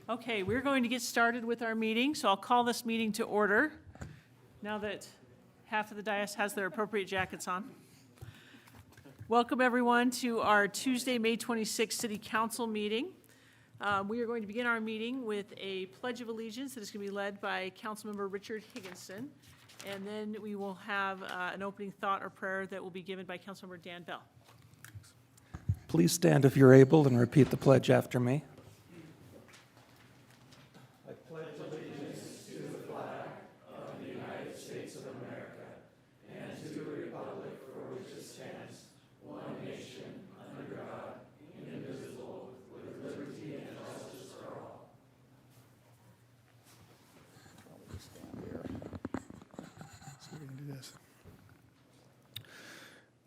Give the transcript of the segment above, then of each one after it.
Okay, we're going to get started with our meeting, so I'll call this meeting to order now that half of the dais has their appropriate jackets on. Welcome, everyone, to our Tuesday, May 26th City Council meeting. We are going to begin our meeting with a Pledge of Allegiance that is going to be led by Councilmember Richard Higginson, and then we will have an opening thought or prayer that will be given by Councilmember Dan Bell. Please stand if you're able and repeat the pledge after me.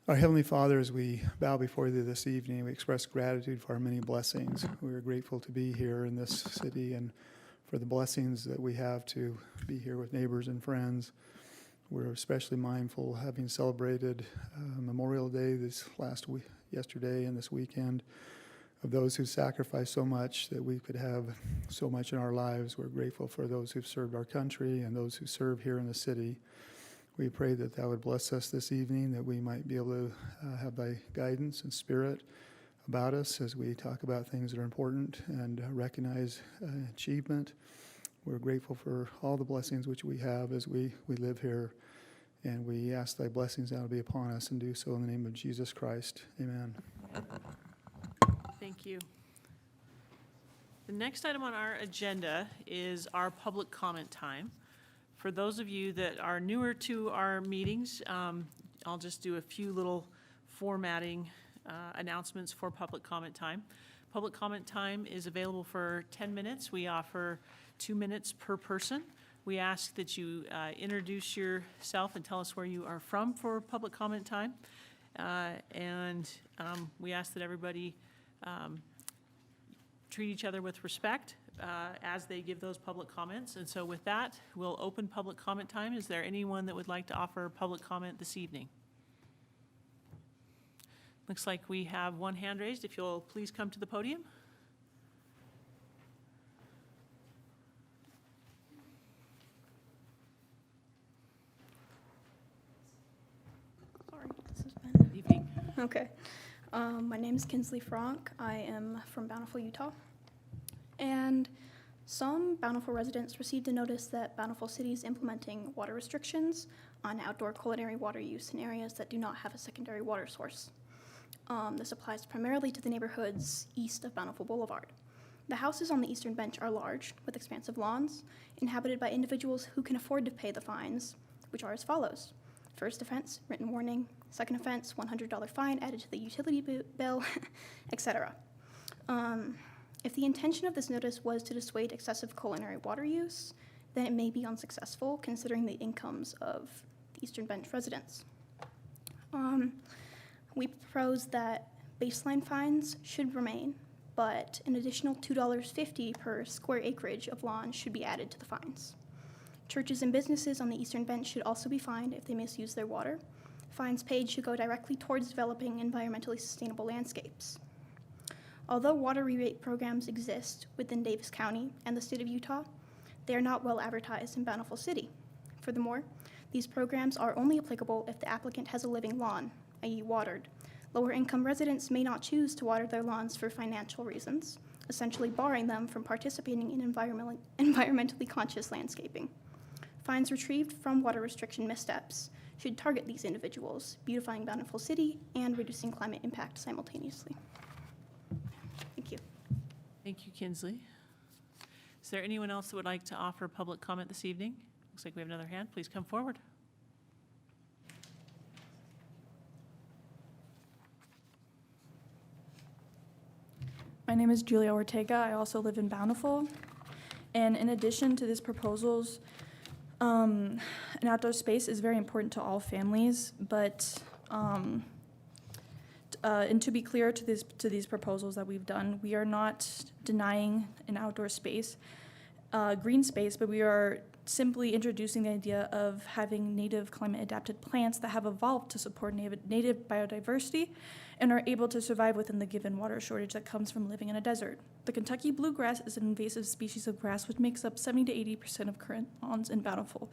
Our Heavenly Father, as we bow before you this evening, we express gratitude for our many blessings. We are grateful to be here in this city and for the blessings that we have to be here with neighbors and friends. We're especially mindful, having celebrated Memorial Day yesterday and this weekend, of those who sacrificed so much that we could have so much in our lives. We're grateful for those who've served our country and those who serve here in the city. We pray that that would bless us this evening, that we might be able to have thy guidance and spirit about us as we talk about things that are important and recognize achievement. We're grateful for all the blessings which we have as we live here, and we ask thy blessings now to be upon us, and do so in the name of Jesus Christ. Amen. Thank you. The next item on our agenda is our public comment time. For those of you that are newer to our meetings, I'll just do a few little formatting announcements for public comment time. Public comment time is available for 10 minutes. We offer 2 minutes per person. We ask that you introduce yourself and tell us where you are from for public comment time. And we ask that everybody treat each other with respect as they give those public comments. And so with that, we'll open public comment time. Is there anyone that would like to offer public comment this evening? Looks like we have one hand raised. If you'll please come to the podium. Sorry, this has been. Good evening. Okay. My name is Kinsley Frank. I am from Bountiful, Utah. And some Bountiful residents received a notice that Bountiful City is implementing water restrictions on outdoor culinary water use in areas that do not have a secondary water source. This applies primarily to the neighborhoods east of Bountiful Boulevard. The houses on the eastern bench are large, with expansive lawns, inhabited by individuals who can afford to pay the fines, which are as follows. First offense, written warning. Second offense, $100 fine added to the utility bill, etc. If the intention of this notice was to dissuade excessive culinary water use, then it may be unsuccessful considering the incomes of the Eastern Bench residents. We propose that baseline fines should remain, but an additional $2.50 per square acreage of lawn should be added to the fines. Churches and businesses on the Eastern Bench should also be fined if they misuse their water. Fines paid should go directly towards developing environmentally sustainable landscapes. Although water rebate programs exist within Davis County and the state of Utah, they are not well advertised in Bountiful City. Furthermore, these programs are only applicable if the applicant has a living lawn, i.e. watered. Lower income residents may not choose to water their lawns for financial reasons, essentially barring them from participating in environmentally conscious landscaping. Fines retrieved from water restriction missteps should target these individuals, beautifying Bountiful City and reducing climate impact simultaneously. Thank you. Thank you, Kinsley. Is there anyone else that would like to offer public comment this evening? Looks like we have another hand. Please come forward. My name is Julia Ortega. I also live in Bountiful. And in addition to these proposals, an outdoor space is very important to all families, but and to be clear to these proposals that we've done, we are not denying an outdoor space, green space, but we are simply introducing the idea of having native climate-adapted plants that have evolved to support native biodiversity and are able to survive within the given water shortage that comes from living in a desert. The Kentucky bluegrass is an invasive species of grass which makes up 70 to 80% of current lawns in Bountiful.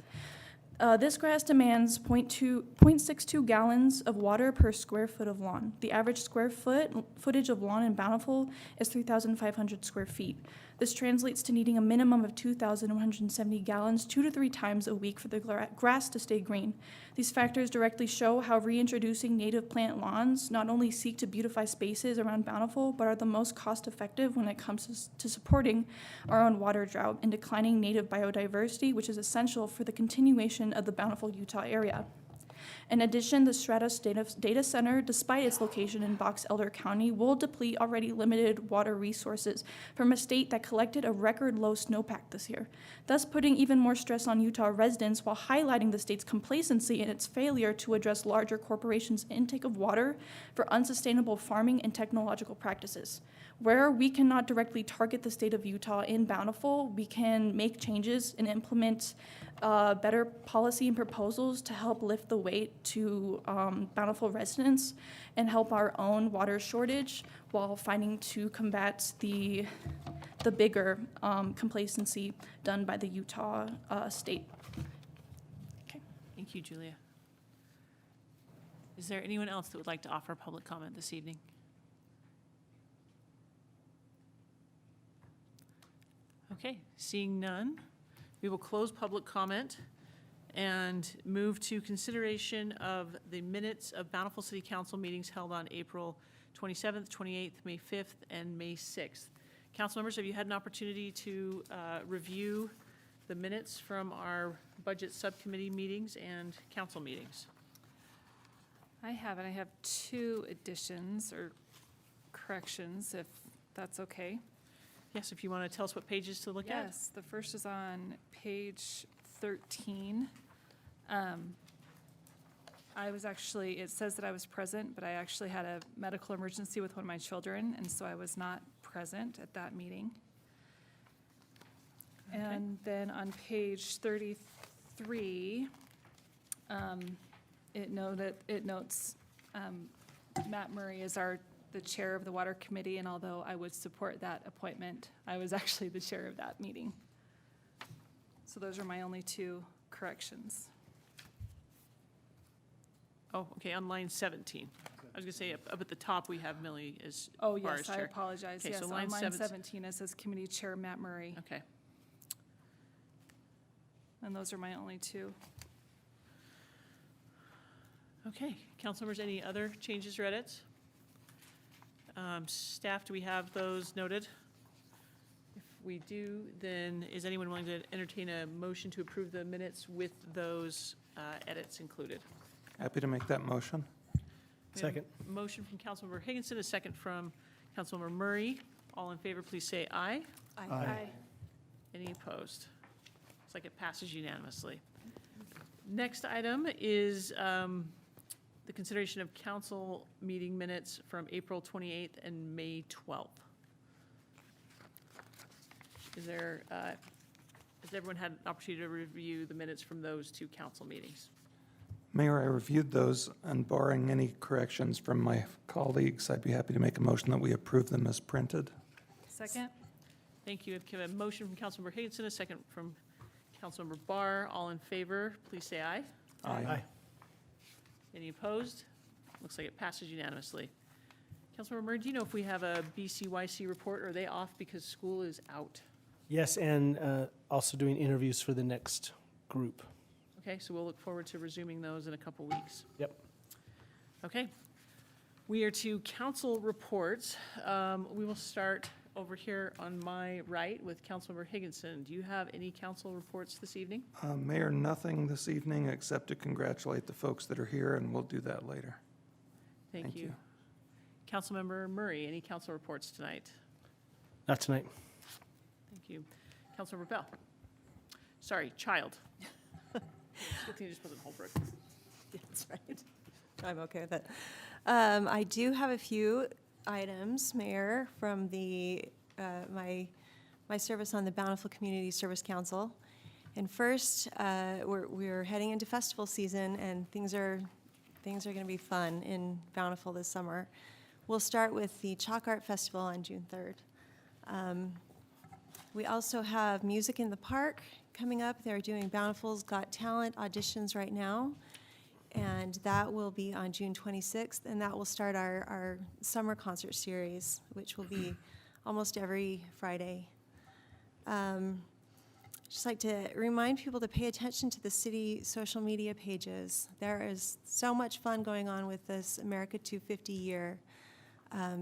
This grass demands 0.62 gallons of water per square foot of lawn. The average footage of lawn in Bountiful is 3,500 square feet. This translates to needing a minimum of 2,170 gallons 2 to 3 times a week for the grass to stay green. These factors directly show how reintroducing native plant lawns not only seek to beautify spaces around Bountiful, but are the most cost-effective when it comes to supporting our own water drought and declining native biodiversity, which is essential for the continuation of the Bountiful, Utah area. In addition, the Stratos Data Center, despite its location in Box Elder County, will deplete already limited water resources from a state that collected a record low snowpack this year, thus putting even more stress on Utah residents while highlighting the state's complacency in its failure to address larger corporations' intake of water for unsustainable farming and technological practices. Where we cannot directly target the state of Utah in Bountiful, we can make changes and implement better policy and proposals to help lift the weight to Bountiful residents and help our own water shortage while fighting to combat the bigger complacency done by the Utah state. Okay. Thank you, Julia. Is there anyone else that would like to offer public comment this evening? Okay, seeing none, we will close public comment and move to consideration of the minutes of Bountiful City Council meetings held on April 27th, 28th, May 5th, and May 6th. Council members, have you had an opportunity to review the minutes from our budget subcommittee meetings and council meetings? I have, and I have 2 additions or corrections, if that's okay. Yes, if you want to tell us what pages to look at. Yes, the first is on page 13. It says that I was present, but I actually had a medical emergency with one of my children, and so I was not present at that meeting. Okay. And then on page 33, it notes Matt Murray is the chair of the Water Committee, and although I would support that appointment, I was actually the chair of that meeting. So those are my only 2 corrections. Oh, okay, on line 17. I was going to say, up at the top, we have Millie as Oh, Bar's yes, I chair. apologize. Okay, Yes, so on line line 17, it says Committee Chair Matt Murray, Okay. and those are my only 2. Okay, council members, any other changes or edits? Staff, do we have those noted? If we do, then is anyone willing to entertain a motion to approve the minutes with those edits included? Happy to make that motion. We have a motion from Councilmember Higginson, a second from Councilmember Murray. All in favor, please say aye. Aye. Any opposed? Looks like it passes unanimously. Next item is the consideration of council meeting minutes from April 28th and May 12th. Has everyone had an opportunity to review the minutes from those 2 council meetings? Mayor, I reviewed those, and barring any corrections from my colleagues, I'd be happy to make a motion that we approve them as printed. Second? Thank you. I have a motion from Councilmember Higginson, a second from Councilmember Barr. All in favor, please say aye. Aye. Any opposed? Looks like it passes unanimously. Councilmember Murray, do you know if we have a BCYC report, or are they off because school is out? Yes, and also doing interviews for the next group. Okay, so we'll look forward to resuming those in a couple weeks. Yep. Okay. We are to council reports. We will start over here on my right with Councilmember Higginson. Do you have any council reports this evening? Mayor, nothing this evening except to congratulate the folks that are here, and we'll do that later. Thank Thank you. you. Councilmember Murray, any council reports tonight? Not tonight. Thank you. Councilmember Bell. Sorry, Child. Good thing you just wasn't Holbrook. That's right. I'm okay with it. I do have a few items, Mayor, from the my service on the Bountiful Community Service Council. And first, we're heading into festival season, and things are going to be fun in Bountiful this summer. We'll start with the Chalk Art Festival on June 3rd. We also have Music in the Park coming up. They're doing Bountiful's Got Talent auditions right now, and that will be on June 26th, and that will start our summer concert series, which will be almost every Friday. Just like to remind people to pay attention to the city social media pages. There is so much fun going on with this America 250 year.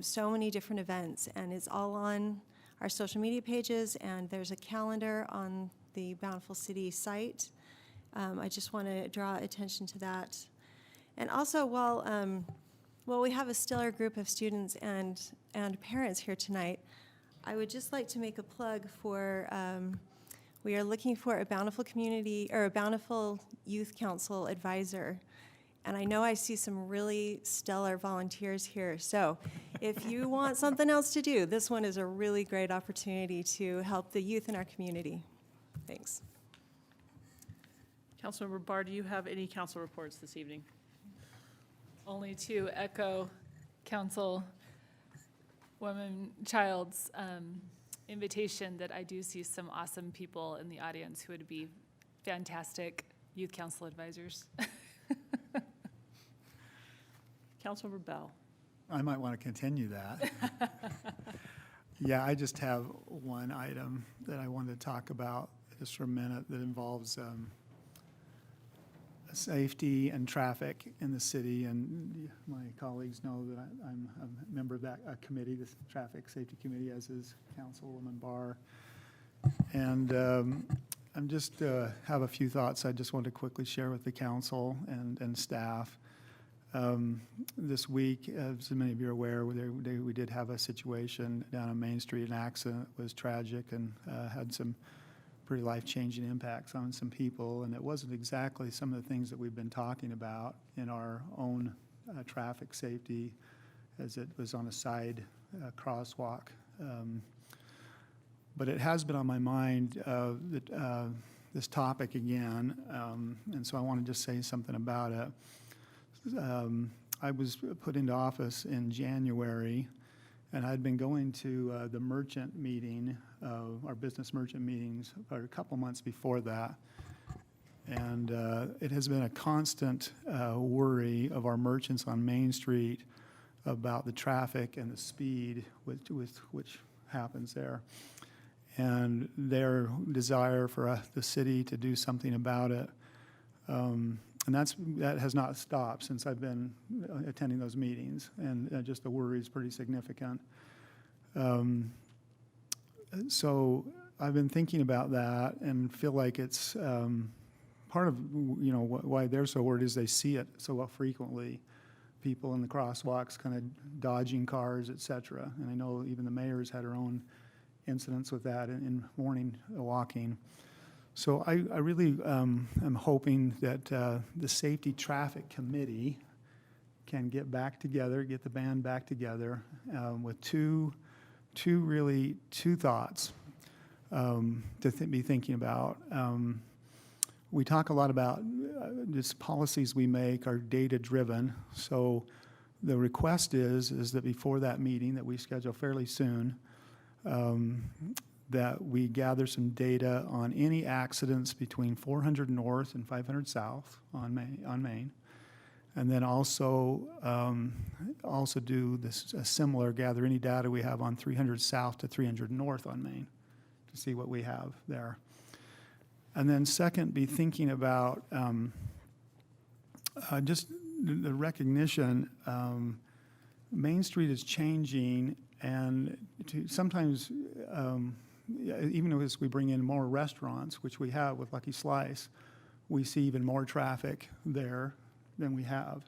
So many different events, and it's all on our social media pages, and there's a calendar on the Bountiful City site. I just want to draw attention to that. And also, while we have a stellar group of students and parents here tonight, I would just like to make a plug for, we are looking for a Bountiful community, or a Bountiful Youth Council advisor. And I know I see some really stellar volunteers here. So if you want something else to do, this one is a really great opportunity to help the youth in our community. Thanks. Councilmember Barr, do you have any council reports this evening? Only to echo Councilwoman Child's invitation that I do see some awesome people in the audience who would be fantastic youth council advisors. Councilmember Bell. I might want to continue that. Yeah, I just have one item that I wanted to talk about just for a minute that involves safety and traffic in the city. And my colleagues know that I'm a member of that committee, the Traffic Safety Committee, as is Councilwoman Barr. And I'm just have a few thoughts I just want to quickly share with the council and staff. This week, as many of you are aware, we did have a situation down on Main Street. An accident was tragic and had some pretty life-changing impacts on some people. And it wasn't exactly some of the things that we've been talking about in our own traffic safety, as it was on a side crosswalk. But it has been on my mind, this topic again, and so I want to just say something about it. I was put into office in January, and I'd been going to the merchant meeting, our business merchant meetings, for a couple months before that. And it has been a constant worry of our merchants on Main Street about the traffic and the speed with which happens there, and their desire for the city to do something about it. And that has not stopped since I've been attending those meetings, and just the worry is pretty significant. So I've been thinking about that and feel like it's part of why they're so worried is they see it so frequently. People in the crosswalks kind of dodging cars, et cetera. And I know even the mayor's had her own incidents with that in morning walking. So I really am hoping that the Safety Traffic Committee can get back together, get the band back together with two thoughts to be thinking about. We talk a lot about just policies we make are data-driven. So the request is that before that meeting that we schedule fairly soon, that we gather some data on any accidents between 400 North and 500 South on Main, and then also do this similar, gather any data we have on 300 South to 300 North on Main to see what we have there. And then second, be thinking about just the recognition. Main Street is changing, and sometimes even as we bring in more restaurants, which we have with Lucky Slice, we see even more traffic there than we have.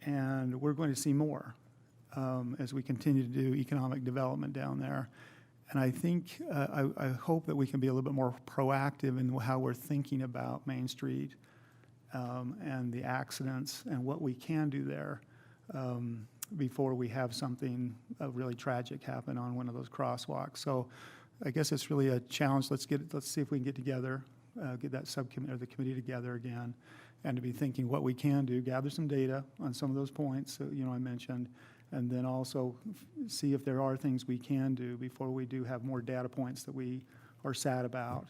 And we're going to see more as we continue to do economic development down there. And I think, I hope that we can be a little bit more proactive in how we're thinking about Main Street and the accidents and what we can do there before we have something really tragic happen on one of those crosswalks. So I guess it's really a challenge. Let's see if we can get together get that subcommittee or the committee together again, and to be thinking what we can do, gather some data on some of those points, I mentioned, and then also see if there are things we can do before we do have more data points that we are sad about.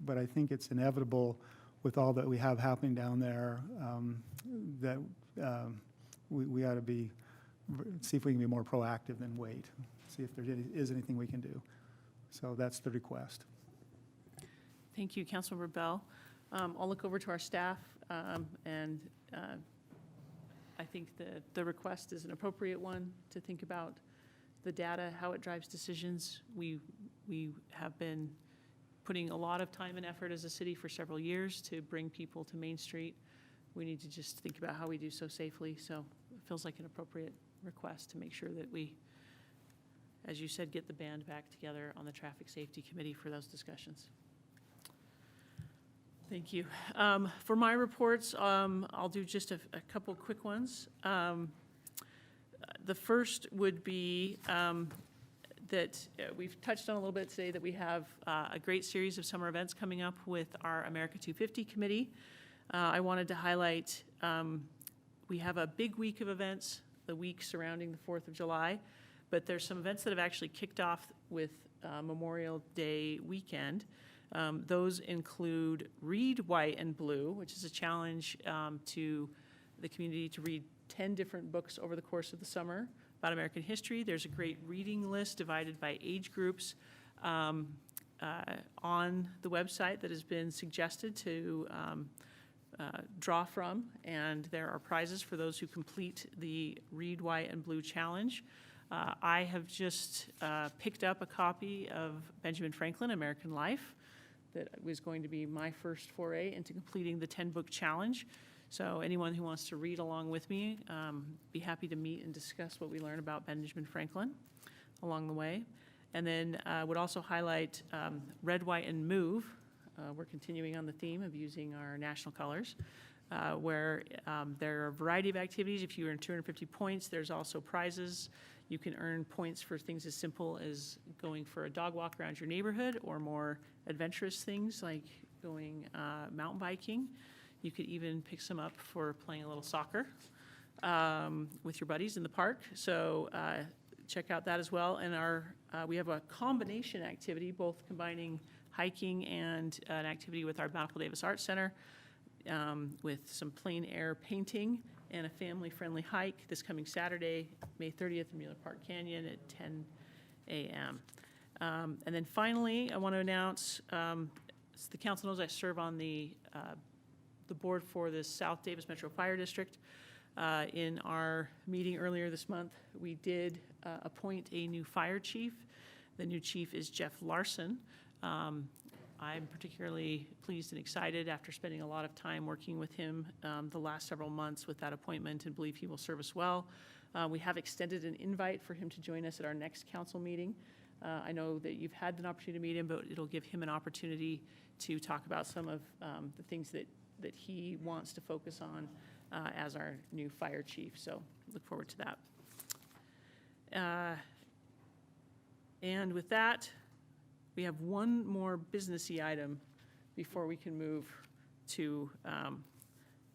But I think it's inevitable with all that we have happening down there, that we ought to see if we can be more proactive than wait, see if there is anything we can do. So that's the request. Thank you, Councilmember Bell. I'll look over to our staff, and I think the request is an appropriate one to think about the data, how it drives decisions. We have been putting a lot of time and effort as a city for several years to bring people to Main Street. We need to just think about how we do so safely. So it feels like an appropriate request to make sure that we, as you said, get the band back together on the Traffic Safety Committee for those discussions. Thank you. For my reports, I'll do just a couple quick ones. The first would be that we've touched on a little bit today, that we have a great series of summer events coming up with our America 250 committee. I wanted to highlight, we have a big week of events, the week surrounding the 4th of July, but there's some events that have actually kicked off with Memorial Day weekend. Those include Read White and Blue, which is a challenge to the community to read 10 different books over the course of the summer about American history. There's a great reading list divided by age groups on the website that has been suggested to draw from, and there are prizes for those who complete the Read White and Blue challenge. I have just picked up a copy of Benjamin Franklin, American Life. That was going to be my first foray into completing the 10-book challenge. So anyone who wants to read along with me, be happy to meet and discuss what we learn about Benjamin Franklin along the way. And then I would also highlight Red, White, and Move. We're continuing on the theme of using our national colors, where there are a variety of activities. If you earn 250 points, there's also prizes. You can earn points for things as simple as going for a dog walk around your neighborhood, or more adventurous things like going mountain biking. You could even pick some up for playing a little soccer with your buddies in the park. So check out that as well. And we have a combination activity, both combining hiking and an activity with our Bountiful Davis Arts Center, with some plein air painting and a family-friendly hike this coming Saturday, May 30th in Mueller Park Canyon at 10 a.m. And then finally, I want to announce, as the council knows, I serve on the board for the South Davis Metro Fire District. In our meeting earlier this month, we did appoint a new fire chief. The new chief is Jeff Larson. I'm particularly pleased and excited after spending a lot of time working with him the last several months with that appointment, and believe he will serve us well. We have extended an invite for him to join us at our next council meeting. I know that you've had an opportunity to meet him, but it'll give him an opportunity to talk about some of the things that he wants to focus on as our new fire chief. So look forward to that. And with that, we have one more businessy item before we can move to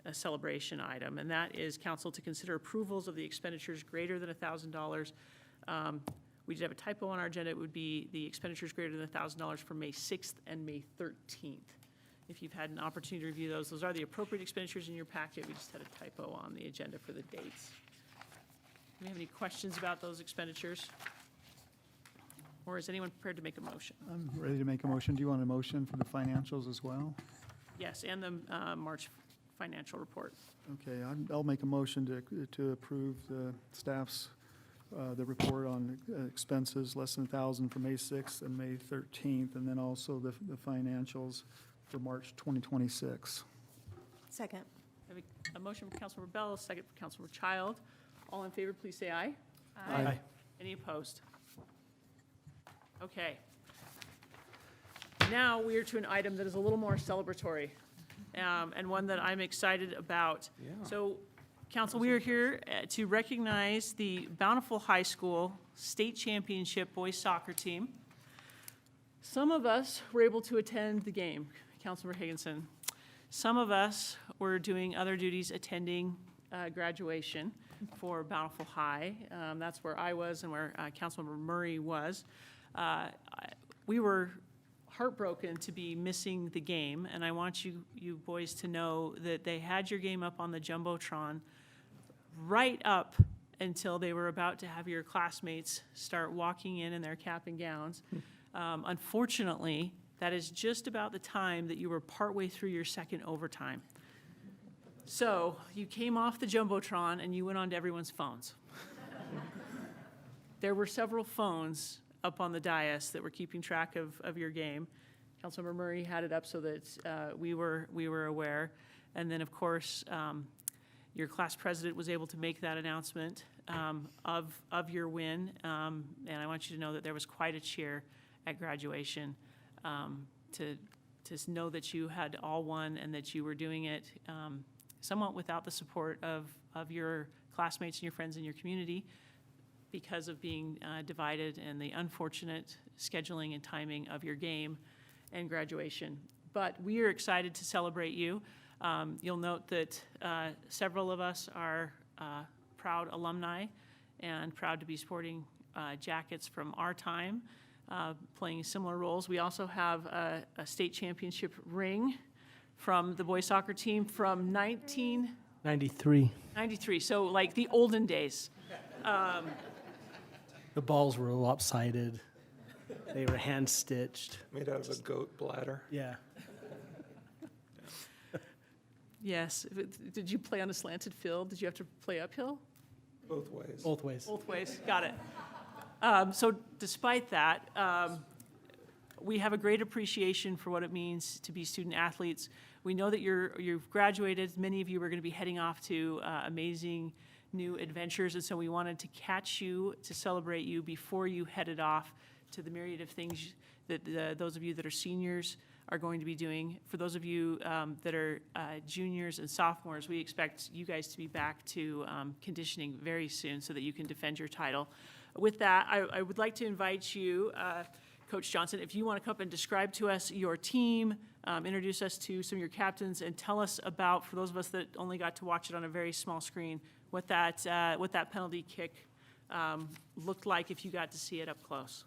a celebration item, and that is council to consider approvals of the expenditures greater than $1,000. We did have a typo on our agenda. It would be the expenditures greater than $1,000 for May 6th and May 13th. If you've had an opportunity to review those are the appropriate expenditures in your packet. We just had a typo on the agenda for the dates. Do we have any questions about those expenditures? Or is anyone prepared to make a motion? I'm ready to make a motion. Do you want a motion for the financials as well? Yes, and the March financial report. Okay, I'll make a motion to approve the staff's, the report on expenses less than 1,000 for May 6th and May 13th, and then also the financials for March 2026. Second. I have a motion from Councilmember Bell, a second from Councilmember Child. All in favor, please say aye. Aye. Any opposed? Okay. Now we are to an item that is a little more celebratory, and one that I'm excited about. Yeah. So, council, we are here to recognize the Bountiful High School State Championship boys soccer team. Some of us were able to attend the game. Councilmember Higginson. Some of us were doing other duties attending graduation for Bountiful High. That's where I was and where Councilmember Murray was. We were heartbroken to be missing the game, and I want you boys to know that they had your game up on the Jumbotron right up until they were about to have your classmates start walking in their cap and gowns. Unfortunately, that is just about the time that you were partway through your second overtime. So you came off the Jumbotron and you went onto everyone's phones. There were several phones up on the dais that were keeping track of your game. Councilmember Murray had it up so that we were aware. And then, of course, your class president was able to make that announcement of your win. And I want you to know that there was quite a cheer at graduation to know that you had all won and that you were doing it somewhat without the support of your classmates and your friends in your community because of being divided and the unfortunate scheduling and timing of your game and graduation. But we are excited to celebrate you. You'll note that several of us are proud alumni and proud to be sporting jackets from our time, playing similar roles. We also have a state championship ring from the boys soccer team from 1993, so like the olden days. The balls were lopsided. They were hand-stitched. Made out of a goat bladder. Yeah. Yes. Did you play on a slanted field? Did you have to play uphill? Both ways. Both ways. Both ways. Got it. So despite that, we have a great appreciation for what it means to be student athletes. We know that you've graduated. Many of you are going to be heading off to amazing new adventures, and so we wanted to catch you to celebrate you before you headed off to the myriad of things that those of you that are seniors are going to be doing. For those of you that are juniors and sophomores, we expect you guys to be back to conditioning very soon so that you can defend your title. With that, I would like to invite you, Coach Johnson, if you want to come up and describe to us your team, introduce us to some of your captains, and tell us about, for those of us that only got to watch it on a very small screen, what that penalty kick looked like if you got to see it up close.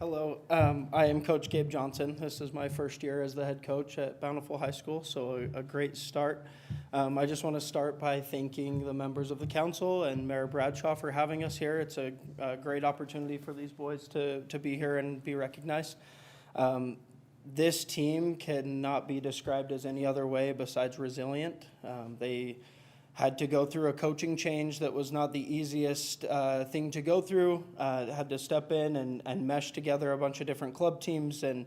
Hello, I am Coach Gabe Johnson. This is my first year as the head coach at Bountiful High School, so a great start. I just want to start by thanking the members of the council and Mayor Bradshaw for having us here. It's a great opportunity for these boys to be here and be recognized. This team cannot be described as any other way besides resilient. They had to go through a coaching change that was not the easiest thing to go through. Had to step in and mesh together a bunch of different club teams and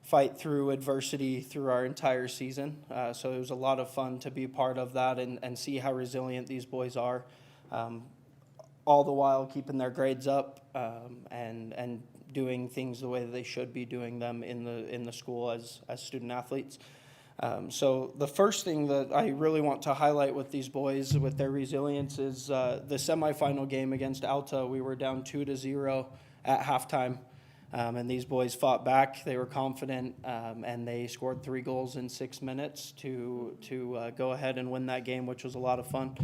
fight through adversity through our entire season. So it was a lot of fun to be part of that and see how resilient these boys are, all the while keeping their grades up and doing things the way that they should be doing them in the school as student athletes. So the first thing that I really want to highlight with these boys, with their resilience, is the semifinal game against Alta. We were down 2-0 at halftime, and these boys fought back. They were confident, and they scored 3 goals in 6 minutes to go ahead and win that game, which was a lot of fun.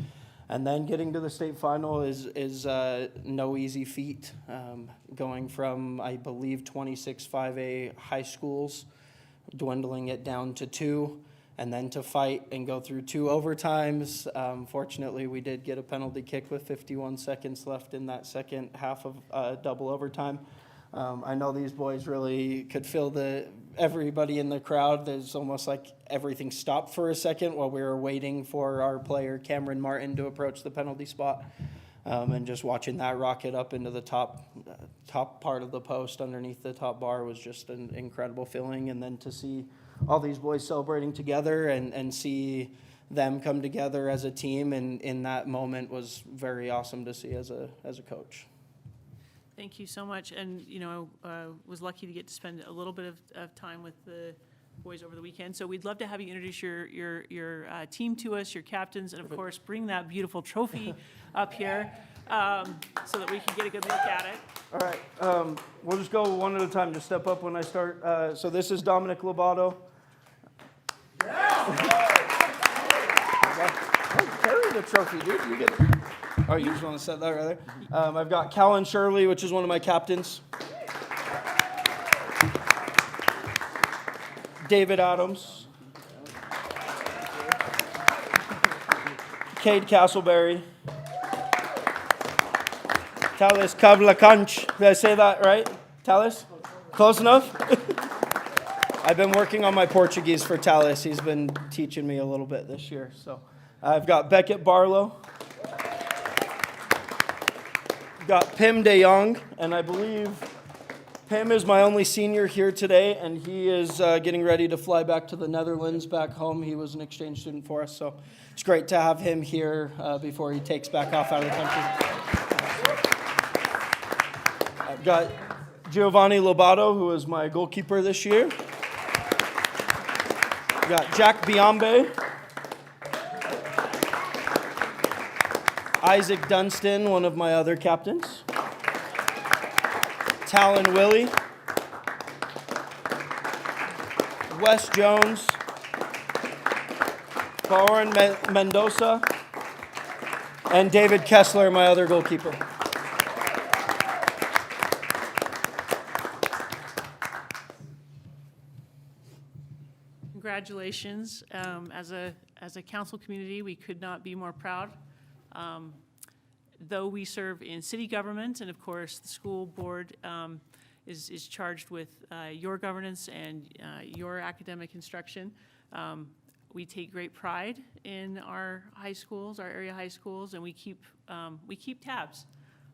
And then getting to the state final is no easy feat. Going from, I believe, 26 5A high schools, dwindling it down to 2, and then to fight and go through 2 overtimes. Fortunately, we did get a penalty kick with 51 seconds left in that second half of double overtime. I know these boys really could feel everybody in the crowd. There's almost like everything stopped for a second while we were waiting for our player Cameron Martin to approach the penalty spot. And just watching that rocket up into the top part of the post underneath the top bar was just an incredible feeling. And then to see all these boys celebrating together and see them come together as a team in that moment was very awesome to see as a coach. Thank you so much. And, was lucky to get to spend a little bit of time with the boys over the weekend. So we'd love to have you introduce your team to us, your captains, and of course, bring that beautiful trophy up here so that we can get a good look at it. All right, we'll just go one at a time. Just step up when I start. So this is Dominic Lobato. Carry the trophy, dude. You get it. Oh, you just want to set that right there? I've got Callan Shirley, which is one of my captains. David Adams. Cade Castleberry. Talis Kavlakanch. Did I say that right? Talis? Close enough? I've been working on my Portuguese for Talis. He's been teaching me a little bit this year. So I've got Beckett Barlow. Got Pim De Jong, and I believe Pim is my only senior here today, and he is getting ready to fly back to the Netherlands, back home. He was an exchange student for us, so it's great to have him here before he takes back off out of the country. I've got Giovanni Lobato, who is my goalkeeper this year. I've got Jack Biambe. Isaac Dunstan, one of my other captains. Talon Willie. Wes Jones. Lauren Mendoza. And David Kessler, my other goalkeeper. Congratulations. As a council community, we could not be more proud. Though we serve in city government, and of course, the school board is charged with your governance and your academic instruction, we take great pride in our high schools, our area high schools, and we keep tabs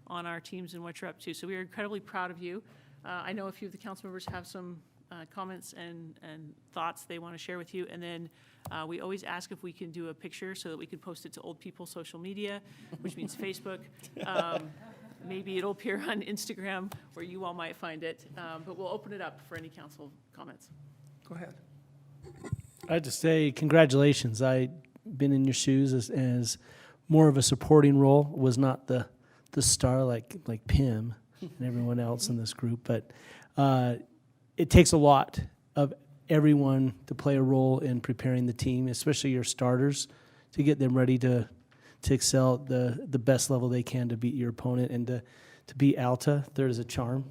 on our teams and what you're up to. So we are incredibly proud of you. I know a few of the council members have some comments and thoughts they want to share with you, and then we always ask if we can do a picture so that we can post it to old people's social media, which means Facebook. Maybe it'll appear on Instagram where you all might find it, but we'll open it up for any council comments. Go ahead. I have to say, congratulations. I've been in your shoes as more of a supporting role, was not the star like Pim and everyone else in this group, but it takes a lot of everyone to play a role in preparing the team, especially your starters, to get them ready to excel at the best level they can to beat your opponent and to beat Alta. There's a charm.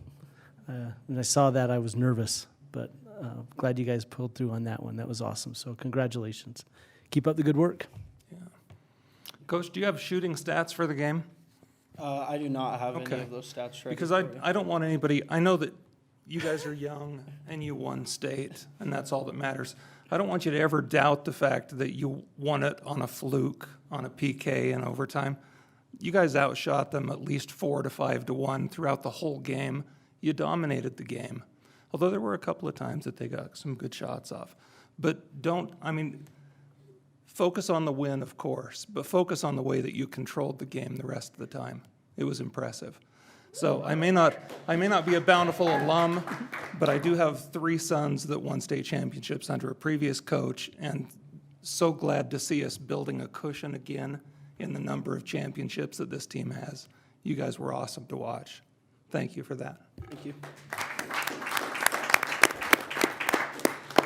When I saw that, I was nervous, but glad you guys pulled through on that one. That was awesome. So congratulations. Keep up the good work. Yeah. Coach, do you have shooting stats for the game? I do not have Okay. any of those stats ready. Because for you. I don't want anybody, I know that you guys are young and you won state, and that's all that matters. I don't want you to ever doubt the fact that you won it on a fluke, on a PK in overtime. You guys outshot them at least 4 to 5 to 1 throughout the whole game. You dominated the game. Although there were a couple of times that they got some good shots off. But focus on the win, of course, but focus on the way that you controlled the game the rest of the time. It was impressive. So I may not be a Bountiful alum, but I do have 3 sons that won state championships under a previous coach, and so glad to see us building a cushion again in the number of championships that this team has. You guys were awesome to watch. Thank you for that. Thank you.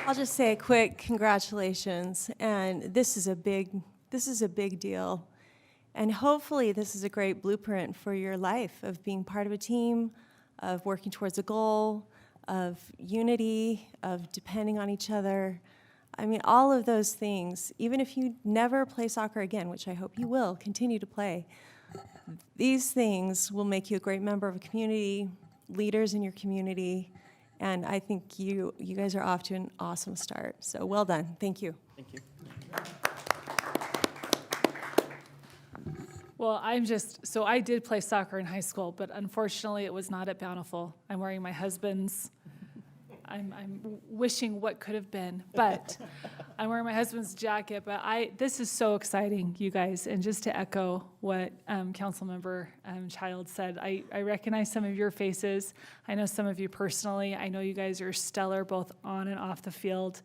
I'll just say a quick congratulations, and this is a big deal. And hopefully this is a great blueprint for your life of being part of a team, of working towards a goal, of unity, of depending on each other. I mean, all of those things, even if you never play soccer again, which I hope you will continue to play, these things will make you a great member of a community, leaders in your community, and I think you guys are off to an awesome start. So well done. Thank you. Thank you. Well, so I did play soccer in high school, but unfortunately it was not at Bountiful. I'm wearing my husband's. I'm wishing what could have been, but I'm wearing my husband's jacket, but this is so exciting, you guys. And just to echo what Councilmember Child said, I recognize some of your faces. I know some of you personally. I know you guys are stellar both on and off the field.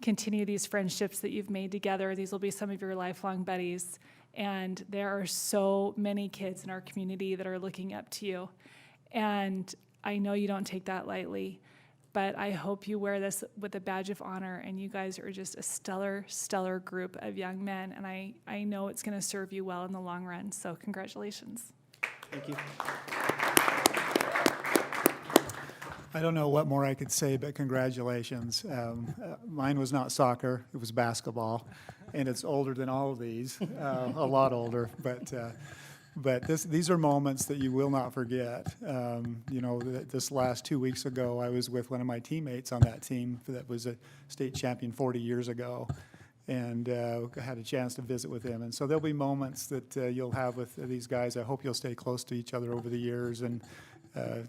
Continue these friendships that you've made together. These will be some of your lifelong buddies. And there are so many kids in our community that are looking up to you. And I know you don't take that lightly. But I hope you wear this with a badge of honor, and you guys are just a stellar, stellar group of young men, and I know it's going to serve you well in the long run, so congratulations. Thank you. I don't know what more I could say, but congratulations. Mine was not soccer, it was basketball, and it's older than all of these, a lot older, but these are moments that you will not forget. You know, this last 2 weeks ago, I was with one of my teammates on that team that was a state champion 40 years ago, and had a chance to visit with him. And so there'll be moments that you'll have with these guys. I hope you'll stay close to each other over the years, and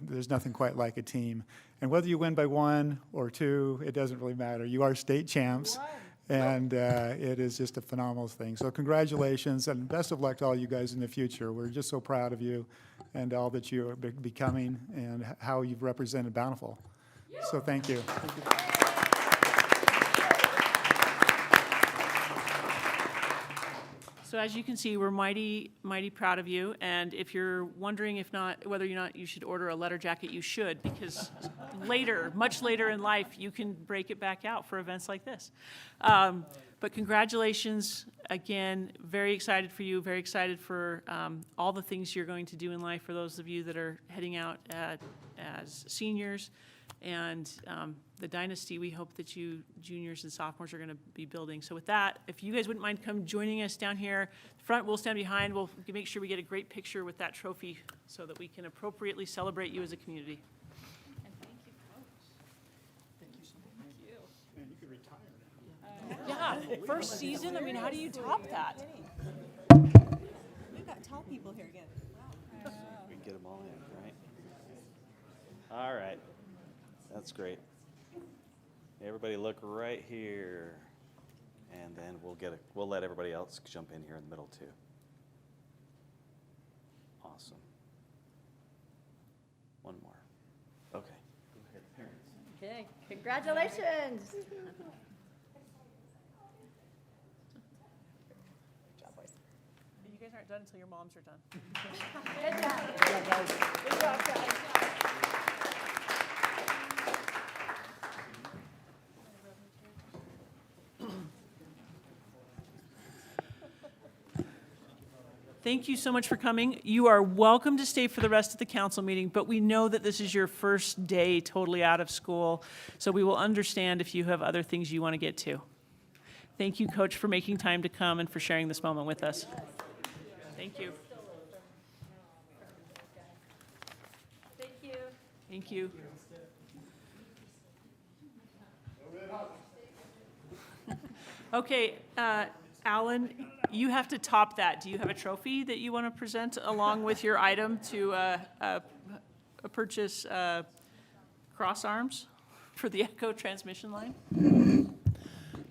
there's nothing quite like a team. And whether you win by 1 or 2, it doesn't really matter. You are state champs. And it is just a phenomenal thing. So congratulations and best of luck to all you guys in the future. We're just so proud of you and all that you are becoming and how you've represented Bountiful. So thank you. So as you can see, we're mighty, mighty proud of you. And if you're wondering whether or not you should order a letter jacket, you should, because later, much later in life, you can break it back out for events like this. But congratulations again. Very excited for you. Very excited for all the things you're going to do in life for those of you that are heading out as seniors. And the dynasty we hope that you juniors and sophomores are going to be building. So with that, if you guys wouldn't mind come joining us down here front, we'll stand behind. We'll make sure we get a great picture with that trophy so that we can appropriately celebrate you as a community. And thank you, Coach. Thank you so much. Man, you could retire now. Yeah, first season. I mean, how do you top that? We've got tall people here again. We can get them all in, right? All right. That's great. Everybody look right here. And then we'll let everybody else jump in here in the middle too. Awesome. One more. Okay. Go ahead, parents. Okay, congratulations. You guys aren't done until your moms are done. Good job. Good job, guys. Thank you so much for coming. You are welcome to stay for the rest of the council meeting, but we know that this is your first day totally out of school, so we will understand if you have other things you want to get to. Thank you, Coach, for making time to come and for sharing this moment with us. Thank you. Thank you. Thank you. Okay, Alan, you have to top that. Do you have a trophy that you want to present along with your item to purchase cross arms for the Echo transmission line?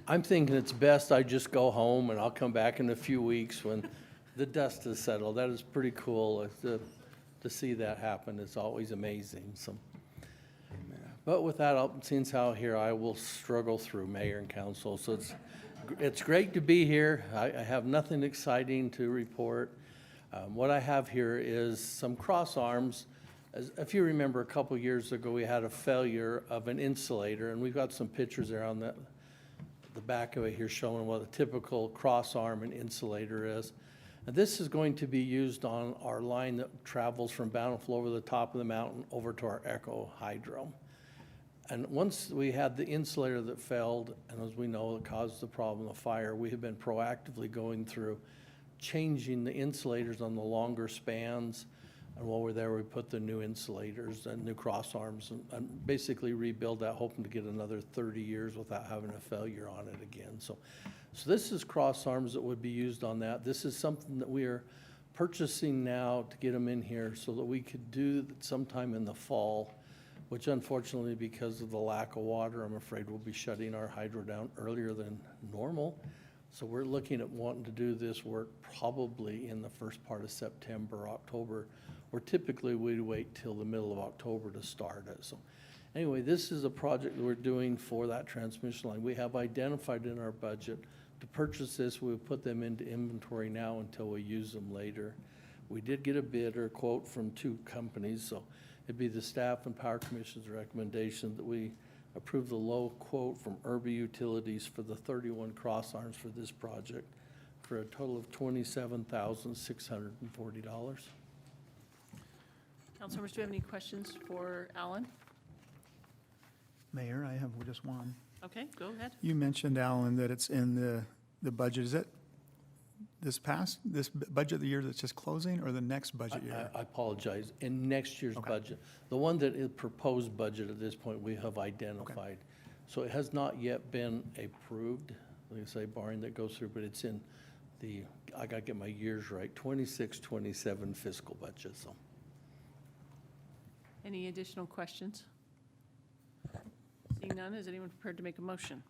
I'm thinking it's best I just go home and I'll come back in a few weeks when the dust is settled. That is pretty cool to see that happen. It's always amazing. So, but with that, since how here I will struggle through mayor and council. So it's great to be here. I have nothing exciting to report. What I have here is some cross arms. If you remember, a couple years ago, we had a failure of an insulator, and we've got some pictures there on the back of it here showing what a typical cross arm and insulator is. And this is going to be used on our line that travels from Bountiful over the top of the mountain over to our Echo Hydro. And once we had the insulator that failed, and as we know, it caused the problem of fire, we have been proactively going through changing the insulators on the longer spans. And while we're there, we put the new insulators and new cross arms and basically rebuild that, hoping to get another 30 years without having a failure on it again. So this is cross arms that would be used on that. This is something that we are purchasing now to get them in here so that we could do sometime in the fall. which unfortunately, because of the lack of water, I'm afraid we'll be shutting our hydro down earlier than normal. So we're looking at wanting to do this work probably in the first part of September, October, or typically we'd wait till the middle of October to start it. So anyway, this is a project that we're doing for that transmission line. We have identified in our budget to purchase this. We'll put them into inventory now until we use them later. We did get a bid or quote from 2 companies, so it'd be the staff and Power Commission's recommendation that we approve the low quote from Irby Utilities for the 31 cross arms for this project for a total of $27,640. Councilmembers, do you have any questions for Alan? Mayor, I have just one. Okay, go ahead. You mentioned, Alan, that it's in the budget. Is it this budget the year that's just closing, or the next budget year? I apologize. In next year's Okay. budget, the one that is proposed budget at this point, we have identified. So it has not yet been approved, like I say, barring that goes through, but it's in the, I gotta get my years right, 26, 27 fiscal budget, so. Any additional questions? Seeing none, is anyone prepared to make a motion?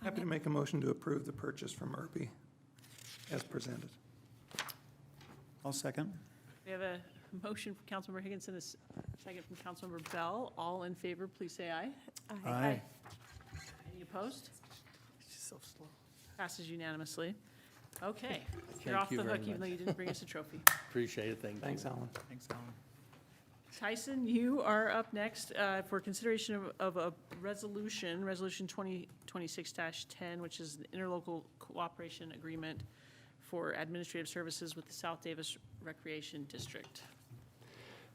Happy to make a motion to approve the purchase from Irby as presented. I'll second. We have a motion from Councilmember Higginson, a second from Councilmember Bell. All in favor, please say aye. Aye. Any opposed? She's so slow. Passes unanimously. Okay, you're Thank off you the very hook, even though much. you didn't bring us a trophy. Appreciate it, thank you. Thanks, Alan. Thanks, Alan. Tyson, you are up next for consideration of a resolution, Resolution 2026-10, which is an interlocal cooperation agreement for administrative services with the South Davis Recreation District.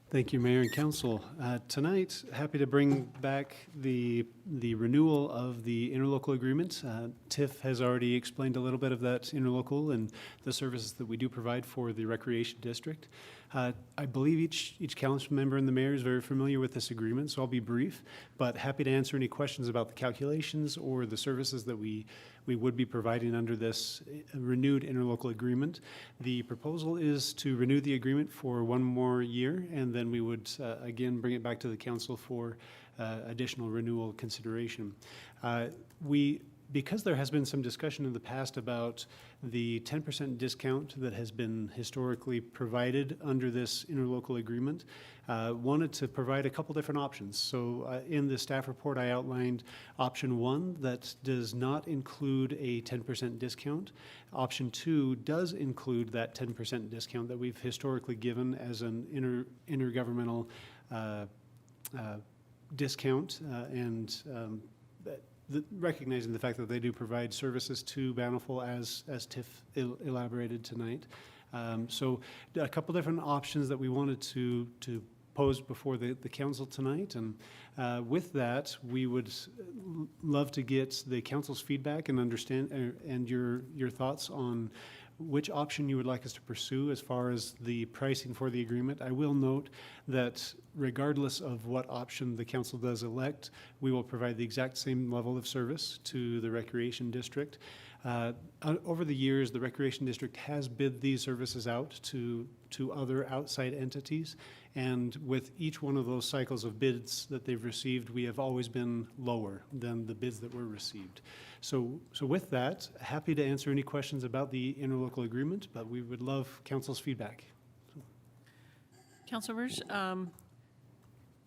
Thank you, Mayor and Council. Tonight, happy to bring back the renewal of the interlocal agreement. Tiff has already explained a little bit of that interlocal and the services that we do provide for the Recreation District. I believe each council member and the mayor is very familiar with this agreement, so I'll be brief, but happy to answer any questions about the calculations or the services that we would be providing under this renewed interlocal agreement. The proposal is to renew the agreement for 1 more year, and then we would again bring it back to the council for additional renewal consideration. Because there has been some discussion in the past about the 10% discount that has been historically provided under this interlocal agreement, wanted to provide a couple different options. So in the staff report, I outlined option 1 that does not include a 10% discount. Option 2 does include that 10% discount that we've historically given as an intergovernmental discount, and recognizing the fact that they do provide services to Bountiful, as Tiff elaborated tonight. So a couple different options that we wanted to pose before the council tonight, and with that, we would love to get the council's feedback and understand and your thoughts on which option you would like us to pursue as far as the pricing for the agreement. I will note that regardless of what option the council does elect, we will provide the exact same level of service to the Recreation District. Over the years, the Recreation District has bid these services out to other outside entities, and with each one of those cycles of bids that they've received, we have always been lower than the bids that were received. So with that, happy to answer any questions about the interlocal agreement, but we would love council's feedback. Councilmembers,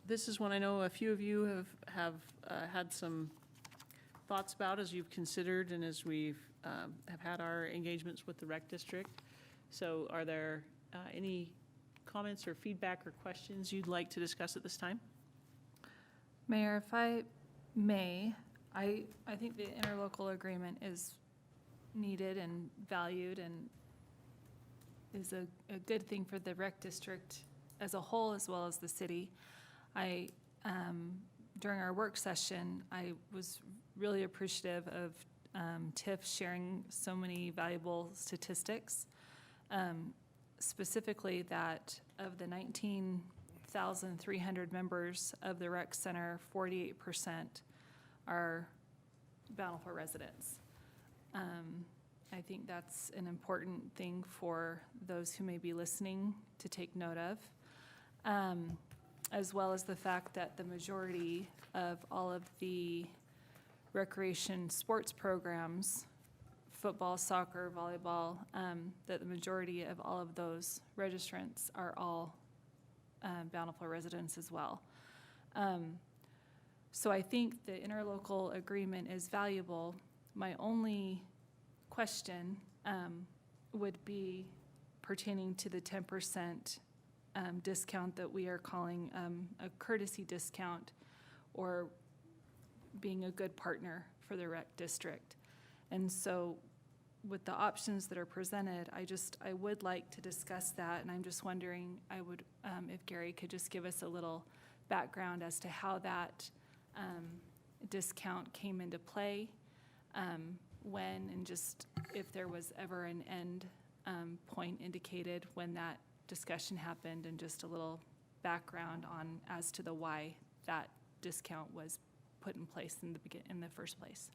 this is one I know a few of you have had some thoughts about as you've considered and as we've have had our engagements with the rec district. So are there any comments or feedback or questions you'd like to discuss at this time? Mayor, if I may, I think the interlocal agreement is needed and valued and is a good thing for the rec district as a whole as well as the city. During our work session, I was really appreciative of Tiff sharing so many valuable statistics, specifically that of the 19,300 members of the rec center, 48% are Bountiful residents. I think that's an important thing for those who may be listening to take note of. as well as the fact that the majority of all of the recreation sports programs, football, soccer, volleyball, that the majority of all of those registrants are all Bountiful residents as well. So I think the interlocal agreement is valuable. My only question would be pertaining to the 10% discount that we are calling a courtesy discount, or being a good partner for the rec district. And so with the options that are presented, I would like to discuss that, and I'm just wondering, if Gary could just give us a little background as to how that discount came into play, when, and just if there was ever an end point indicated when that discussion happened, and just a little background on as to the why that discount was put in place in the first place.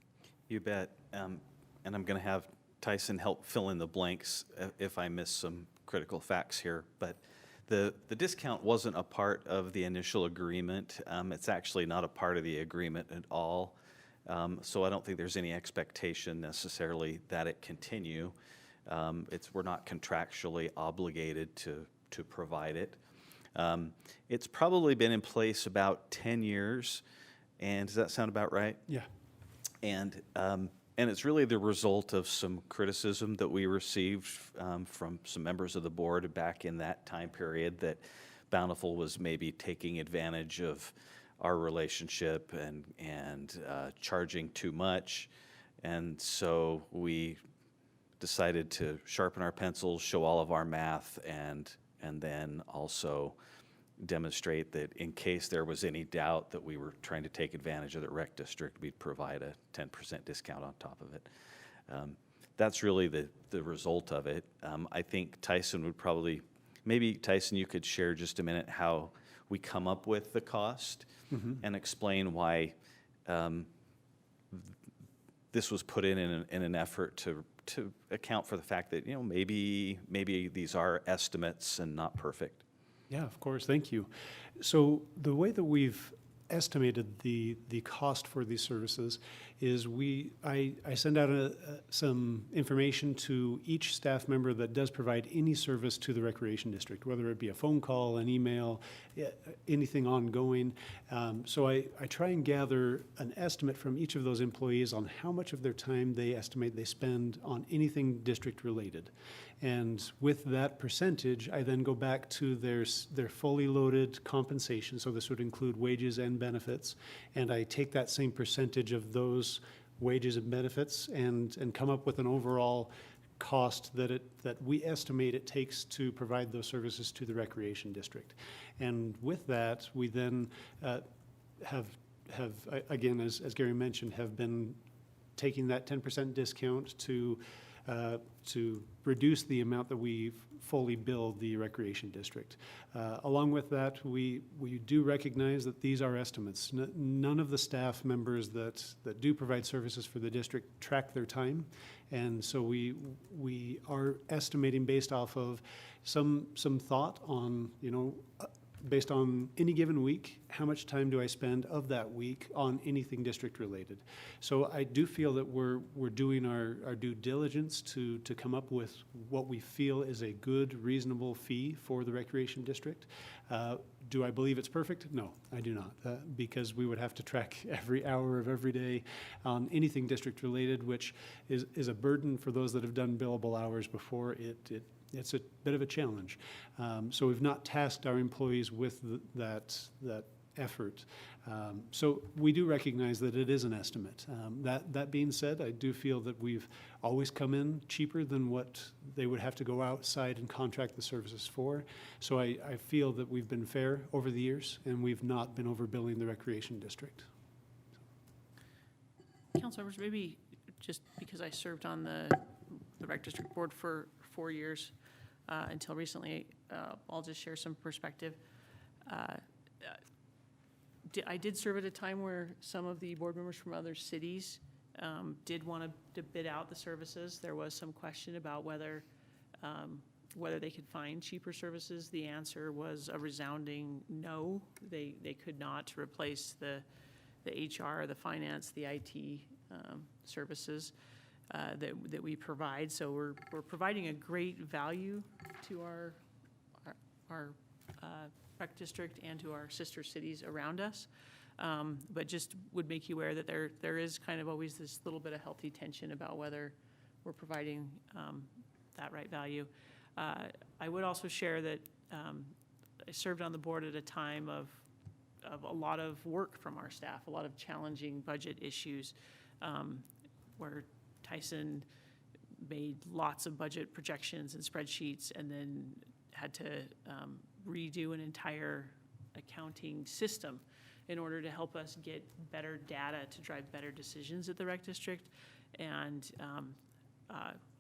You bet. And I'm going to have Tyson help fill in the blanks if I miss some critical facts here. But the discount wasn't a part of the initial agreement. It's actually not a part of the agreement at all. So I don't think there's any expectation necessarily that it continue. We're not contractually obligated to provide it. It's probably been in place about 10 years. And does that sound about right? Yeah. And it's really the result of some criticism that we received from some members of the board back in that time period, that Bountiful was maybe taking advantage of our relationship and charging too much. And so we decided to sharpen our pencils, show all of our math, and then also demonstrate that in case there was any doubt that we were trying to take advantage of the rec district, we'd provide a 10% discount on top of it. That's really the result of it. I think Tyson would probably, maybe Tyson, you could share just a minute how we come up with the cost and explain why this was put in an effort to account for the fact that, maybe these are estimates and not perfect. Yeah, of course, thank you. So the way that we've estimated the cost for these services is I send out some information to each staff member that does provide any service to the recreation district, whether it be a phone call, an email, anything ongoing. So I try and gather an estimate from each of those employees on how much of their time they estimate they spend on anything district related. And with that percentage, I then go back to their fully loaded compensation. So this would include wages and benefits. And I take that same percentage of those wages and benefits and come up with an overall cost that we estimate it takes to provide those services to the recreation district. And with that, we then have again, as Gary mentioned, have been taking that 10% discount to reduce the amount that we fully bill the recreation district. Along with that, we do recognize that these are estimates. None of the staff members that do provide services for the district track their time, and so we are estimating based off of some thought on, based on any given week, how much time do I spend of that week on anything district related? So I do feel that we're doing our due diligence to come up with what we feel is a good, reasonable fee for the recreation district. Do I believe it's perfect? No, I do not, because we would have to track every hour of every day on anything district related, which is a burden for those that have done billable hours before. It's a bit of a challenge. So we've not tasked our employees with that effort. So we do recognize that it is an estimate. That being said, I do feel that we've always come in cheaper than what they would have to go outside and contract the services for. So I feel that we've been fair over the years, and we've not been overbilling the recreation district. Council members, maybe just because I served on the rec district board for 4 years until recently, I'll just share some perspective. I did serve at a time where some of the board members from other cities did want to bid out the services. There was some question about whether whether they could find cheaper services. The answer was a resounding no. They could not replace the HR, the finance, the IT services that we provide. So we're providing a great value to our rec district and to our sister cities around us. But just would make you aware that there is kind of always this little bit of healthy tension about whether we're providing that right value. I would also share that I served on the board at a time of a lot of work from our staff, a lot of challenging budget issues, where Tyson made lots of budget projections and spreadsheets and then had to redo an entire accounting system in order to help us get better data to drive better decisions at the rec district. And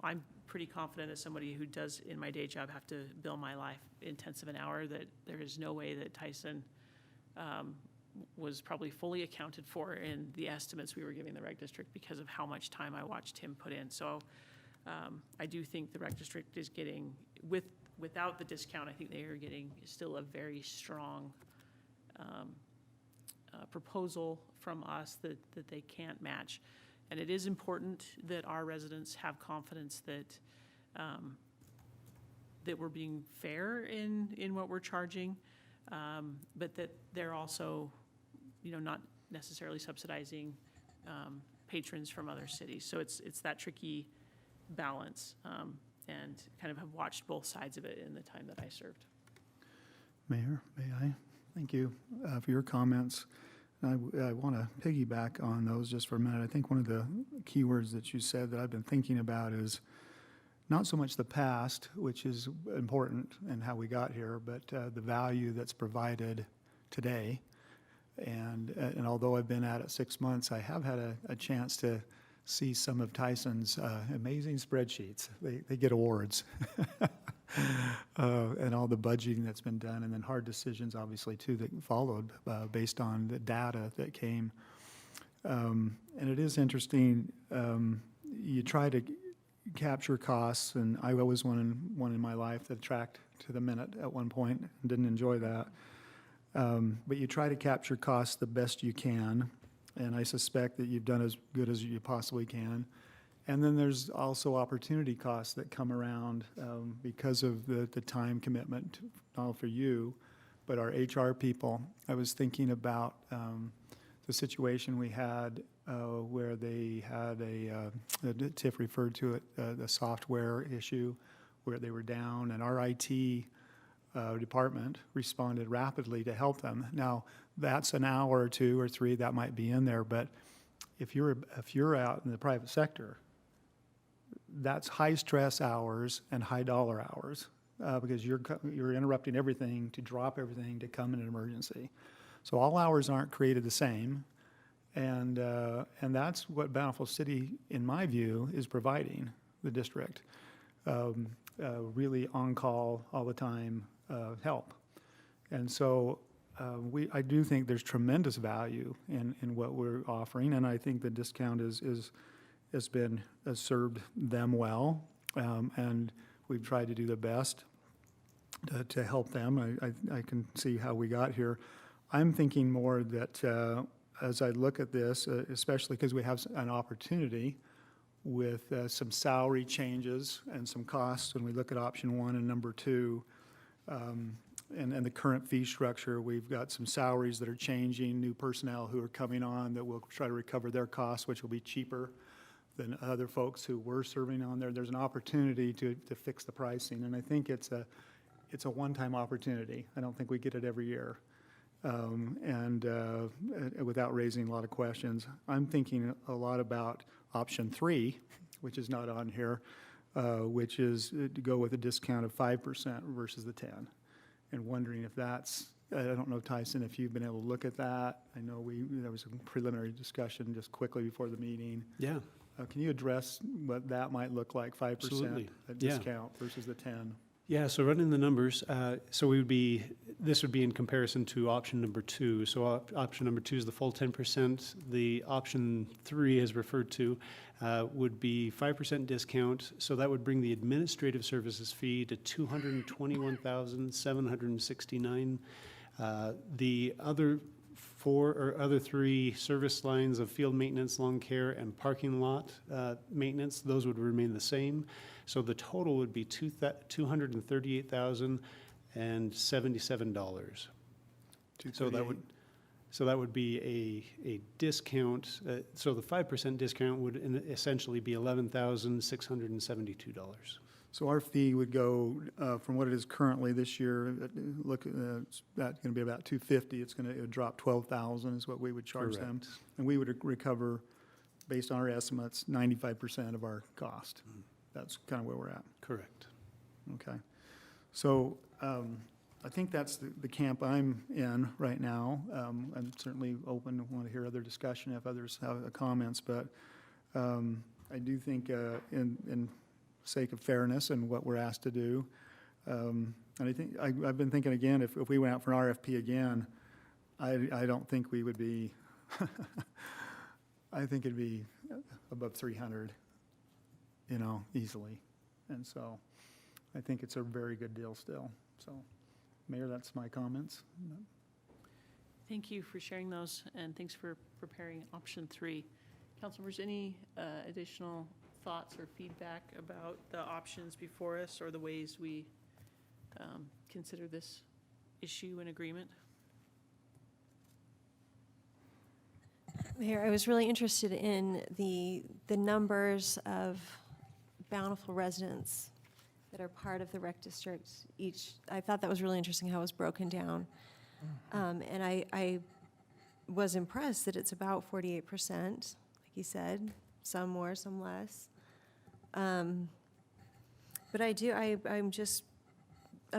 I'm pretty confident as somebody who does in my day job have to bill my life in tenths of an hour that there is no way that Tyson was probably fully accounted for in the estimates we were giving the rec district because of how much time I watched him put in. So I do think the rec district is getting, without the discount, I think they are getting still a very strong proposal from us that they can't match. And it is important that our residents have confidence that that we're being fair in what we're charging, but that they're also, not necessarily subsidizing patrons from other cities. So it's that tricky balance, and kind of have watched both sides of it in the time that I served. Mayor, may I? Thank you for your comments. I want to piggyback on those just for a minute. I think one of the key words that you said that I've been thinking about is not so much the past, which is important and how we got here, but the value that's provided today. And although I've been at it 6 months, I have had a chance to see some of Tyson's amazing spreadsheets. They get awards. And all the budgeting that's been done, and then hard decisions, obviously, too, that followed based on the data that came. And it is interesting. You try to capture costs, and I was one in my life that tracked to the minute at one point and didn't enjoy that. But you try to capture costs the best you can, and I suspect that you've done as good as you possibly can. And then there's also opportunity costs that come around because of the time commitment, not only for you, but our HR people. I was thinking about the situation we had where they had Tiff referred to it, the software issue, where they were down, and our IT department responded rapidly to help them. Now, that's an hour or 2 or 3 that might be in there, but if you're out in the private sector, that's high stress hours and high dollar hours because you're interrupting everything to drop everything to come in an emergency. So all hours aren't created the same, and that's what Bountiful City, in my view, is providing the district. Really on call all the time help, and so I do think there's tremendous value in what we're offering, and I think the discount has served them well, and we've tried to do the best to help them. I can see how we got here. I'm thinking more that as I look at this, especially because we have an opportunity with some salary changes and some costs when we look at option 1 and number 2, and the current fee structure, we've got some salaries that are changing, new personnel who are coming on that will try to recover their costs, which will be cheaper than other folks who were serving on there. There's an opportunity to fix the pricing, and I think it's a one-time opportunity. I don't think we get it every year, and without raising a lot of questions. I'm thinking a lot about option 3, which is not on here, which is to go with a discount of 5% versus the 10, and wondering if that's, I don't know, Tyson, if you've been able to look at that. I know there was a preliminary discussion just quickly before the meeting. Yeah. Can you address what that might look like, 5% Absolutely. a discount versus the 10? Yeah, so running the numbers, so this would be in comparison to option number 2. So option number 2 is the full 10%. The option 3, as referred to, would be 5% discount. So that would bring the administrative services fee to $221,769. The other other 3 service lines of field maintenance, lawn care, and parking lot maintenance, those would remain the same. So the total would be $238,077. So that would be a discount. So the 5% discount would essentially be $11,672. So our fee would go from what it is currently this year, it's going to be about $250. It would drop $12,000 is what we would charge them. Correct. And we would recover, based on our estimates, 95% of our cost. That's kind of where we're at. Correct. Okay. So I think that's the camp I'm in right now. I'm certainly open to want to hear other discussion if others have comments, but I do think in sake of fairness and what we're asked to do, and I think I've been thinking again, if we went out for an RFP again, I don't think we would be, I think it'd be above 300, easily. And so I think it's a very good deal still. So, Mayor, that's my comments. Thank you for sharing those, and thanks for preparing option 3. Councilmembers, any additional thoughts or feedback about the options before us or the ways we consider this issue in agreement? Mayor, I was really interested in the numbers of Bountiful residents that are part of the rec district. I thought that was really interesting how it was broken down. And I was impressed that it's about 48%, like you said, some more, some less. But I'm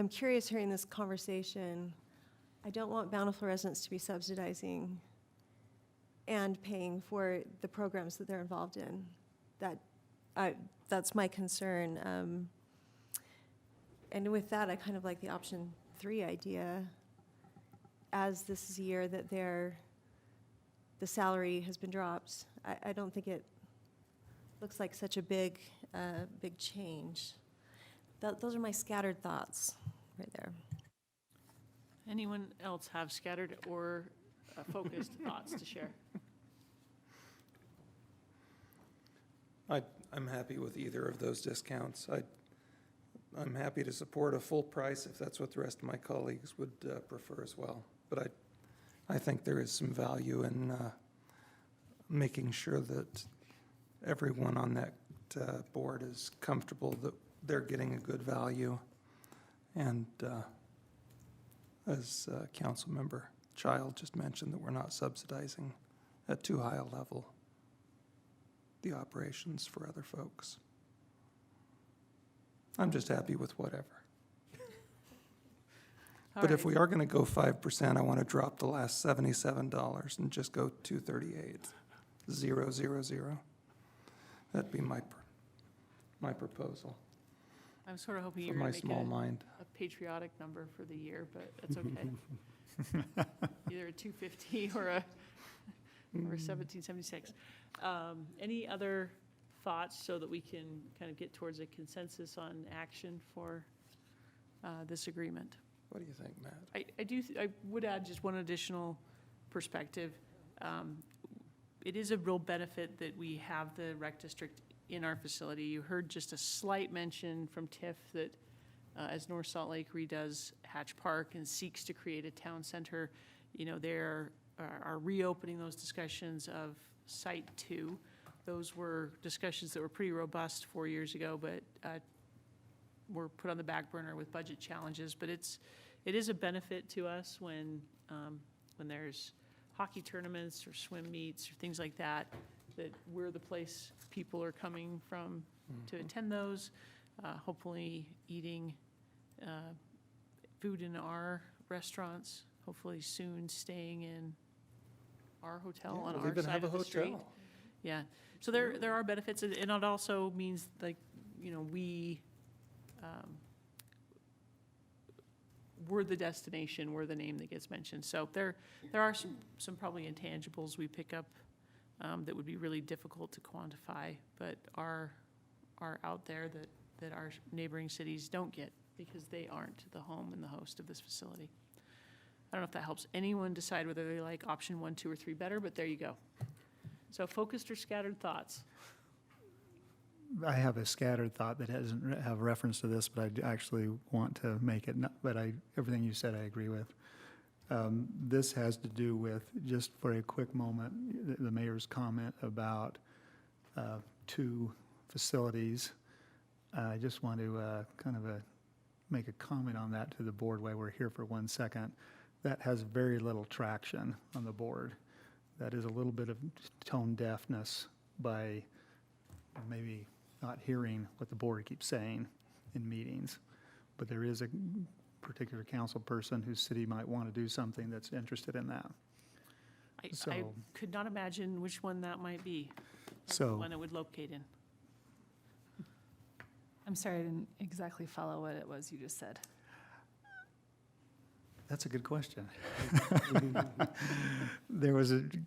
curious hearing this conversation. I don't want Bountiful residents to be subsidizing and paying for the programs that they're involved in. That's my concern. And with that, I kind of like the option 3 idea, as this is a year that the salary has been dropped. I don't think it looks like such a big change. Those are my scattered thoughts right there. Anyone else have scattered or focused thoughts to share? I'm happy with either of those discounts. I'm happy to support a full price if that's what the rest of my colleagues would prefer as well. But I think there is some value in making sure that everyone on that board is comfortable that they're getting a good value. And as Councilmember Child just mentioned, that we're not subsidizing at too high a level the operations for other folks. I'm just happy with whatever. But if we are going to go 5%, I want to drop the last $77 and just go 238,000. That'd be my proposal. I'm sort of hoping you're for my going to small make mind. a patriotic number for the year, but that's okay. Either a 250 or a 1776. Any other thoughts so that we can kind of get towards a consensus on action for this agreement? What do you think, Matt? I would add just one additional perspective. It is a real benefit that we have the rec district in our facility. You heard just a slight mention from Tiff that as North Salt Lake redoes Hatch Park and seeks to create a town center, they are reopening those discussions of Site 2. Those were discussions that were pretty robust 4 years ago, but were put on the back burner with budget challenges. But it is a benefit to us when there's hockey tournaments or swim meets or things like that, that we're the place people are coming from to attend those, hopefully eating food in our restaurants, hopefully soon staying in our hotel on our side of the street. Yeah, so there are benefits, and it also means, like, we we're the destination, we're the name that gets mentioned. So there are some probably intangibles we pick up that would be really difficult to quantify, but are out there that our neighboring cities don't get because they aren't the home and the host of this facility. I don't know if that helps anyone decide whether they like option 1, 2, or 3 better, but there you go. So focused or scattered thoughts? I have a scattered thought that doesn't have reference to this, but I actually want to make it, but everything you said I agree with. This has to do with, just for a quick moment, the mayor's comment about 2 facilities. I just want to make a comment on that to the board while we're here for 1 second. That has very little traction on the board. That is a little bit of tone deafness by maybe not hearing what the board keeps saying in meetings. But there is a particular council person whose city might want to do something that's interested in that. I So- could not imagine which one that might be, So- one it would locate in. I'm sorry, I didn't exactly follow what it was you just said. That's a good question.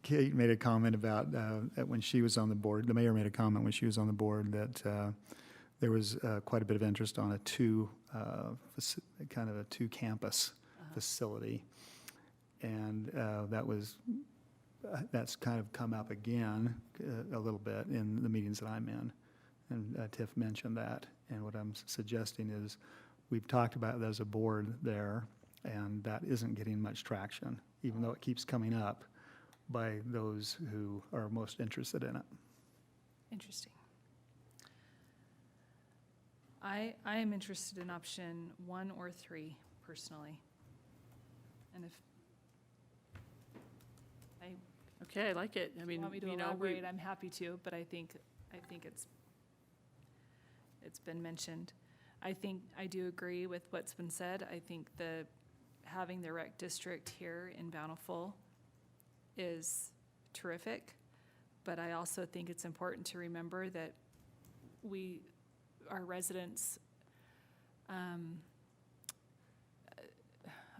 Kate made a comment about that when she was on the board, the mayor made a comment when she was on the board that there was quite a bit of interest on a two campus facility. And that's kind of come up again a little bit in the meetings that I'm in. And Tiff mentioned that. And what I'm suggesting is we've talked about it as a board there, and that isn't getting much traction, even though it keeps coming up by those who are most interested in it. Interesting. I am interested in option 1 or 3 personally. And if Okay, I like it. I you mean, want me to you know, elaborate, I'm happy to, but I think it's been mentioned. I do agree with what's been said. I think having the rec district here in Bountiful is terrific, but I also think it's important to remember that our residents, I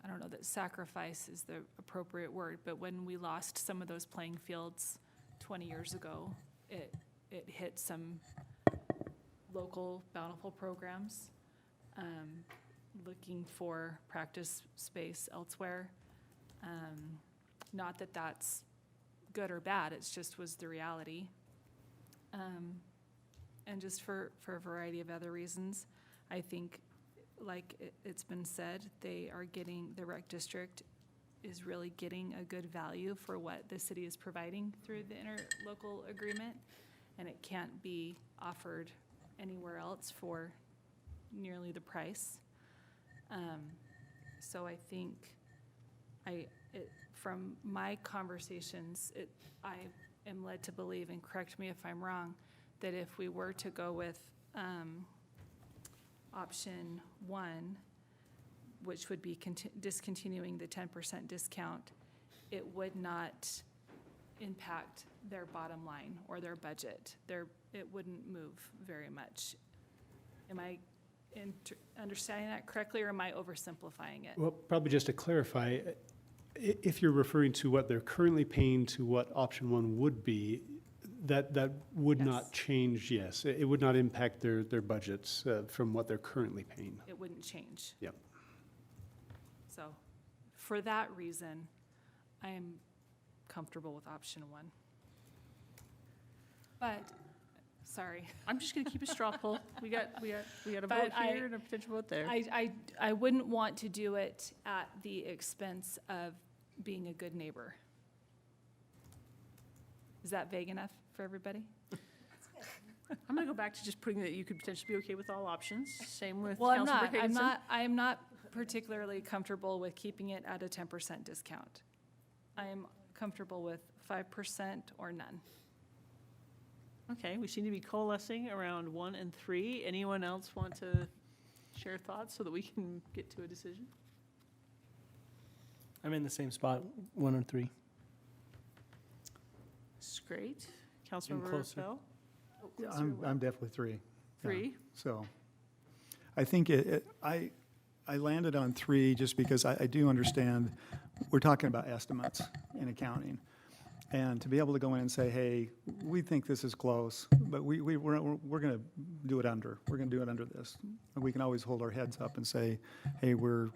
don't know that sacrifice is the appropriate word, but when we lost some of those playing fields 20 years ago, it hit some local Bountiful programs, looking for practice space elsewhere. Not that that's good or bad, it's just was the reality. And just for a variety of other reasons, I think, like it's been said, the rec district is really getting a good value for what the city is providing through the interlocal agreement, and it can't be offered anywhere else for nearly the price. So I think from my conversations, I am led to believe, and correct me if I'm wrong, that if we were to go with option 1, which would be discontinuing the 10% discount, it would not impact their bottom line or their budget. It wouldn't move very much. Am I understanding that correctly, or am I oversimplifying it? Well, probably just to clarify, if you're referring to what they're currently paying to what option 1 would be, that would not change, yes. It would not impact their budgets from what they're currently paying. It wouldn't change. Yep. So for that reason, I am comfortable with option 1. But, sorry. I'm just gonna keep a straw poll. We got a But vote here and a potential vote there. I wouldn't want to do it at the expense of being a good neighbor. Is that vague enough for everybody? I'm gonna go back to just putting that you could potentially be okay with all options. Same with Well, I'm Councilmember not. Higginson. I'm not particularly comfortable with keeping it at a 10% discount. I am comfortable with 5% or none. Okay, we seem to be coalescing around 1 and 3. Anyone else want to share thoughts so that we can get to a decision? I'm in the same spot, 1 or 3. It's great. Councilmember closer. Bell? I'm definitely 3. 3. So I think I landed on 3 just because I do understand, we're talking about estimates in accounting. And to be able to go in and say, hey, we think this is close, but we're going to do it under. We're going to do it under this. And we can always hold our heads up and say, hey, we're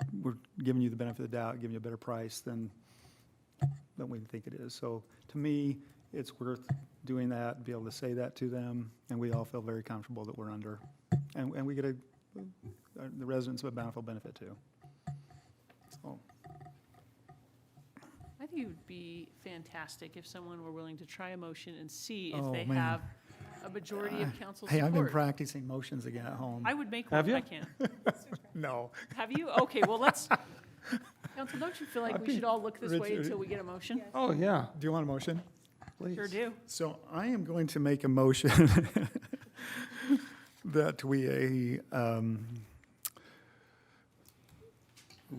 giving you the benefit of the doubt, giving you a better price than we think it is. So to me, it's worth doing that, be able to say that to them, and we all feel very comfortable that we're under. And we get the residents of a Bountiful benefit too. So, I think it would be fantastic if someone were willing to try a motion and see if Oh, they man. have a majority of council hey, I've been support. practicing motions again at home. I would make Have one if I you? can. No. Have you? Okay, well, let's, council, don't you feel like we should all look this way Richard- until we get a motion? Oh, yeah, Do you want a motion? please. Sure do. So I am going to make a motion that we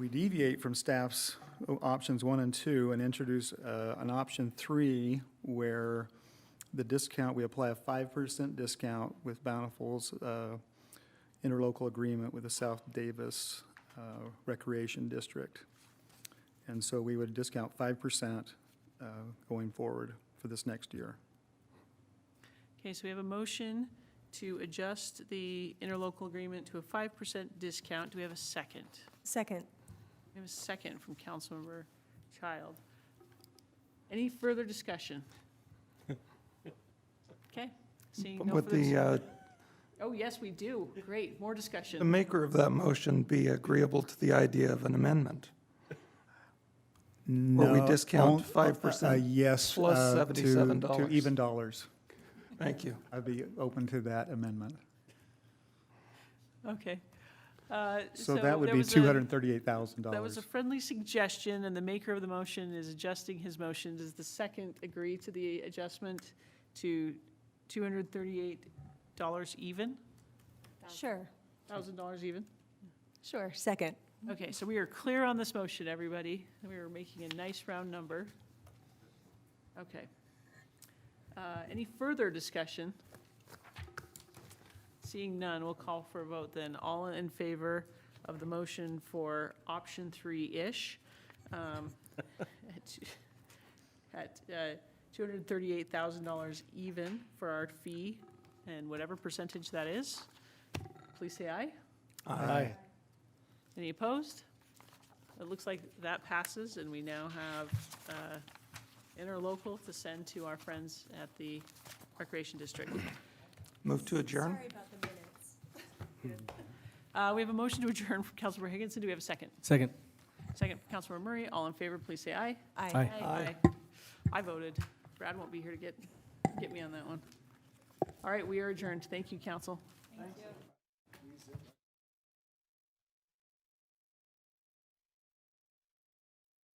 deviate from staff's options 1 and 2 and introduce an option 3 where the discount, we apply a 5% discount with Bountiful's interlocal agreement with the South Davis Recreation District. And so we would discount 5% going forward for this next year. Okay, so we have a motion to adjust the interlocal agreement to a 5% discount. Do we have a second? Second. We have a second from Councilmember Child. Any further discussion? Okay, seeing no Would further. the Oh, yes, we do. Great, more discussion. the maker of that motion be agreeable to the idea of an amendment? Where we No, discount on- 5% yes. plus to $77. even dollars. Thank you. I'd be open to that amendment. Okay. So that would there be was a- $238,000. That was a friendly suggestion, and the maker of the motion is adjusting his motion. Does the second agree to the adjustment to $238 even? Sure, $1,000 even? sure, second. Okay, so we are clear on this motion, everybody. We are making a nice round number. Okay. Any further discussion? Seeing none, we'll call for a vote then. All in favor of the motion for option 3-ish at $238,000 even for our fee and whatever percentage that is, please say aye. Aye. Any opposed? It looks like that passes, and we now have interlocal to send to our friends at the Recreation District. Move to adjourn? about the minutes. We have a motion to adjourn from Councilmember Higginson. Do we have a second? Second. Second from Councilmember Murray. All in favor, please say aye. Aye. Aye. I voted. Brad won't be here to get me on that one. All right, we are adjourned. Thank you, council. Thank you.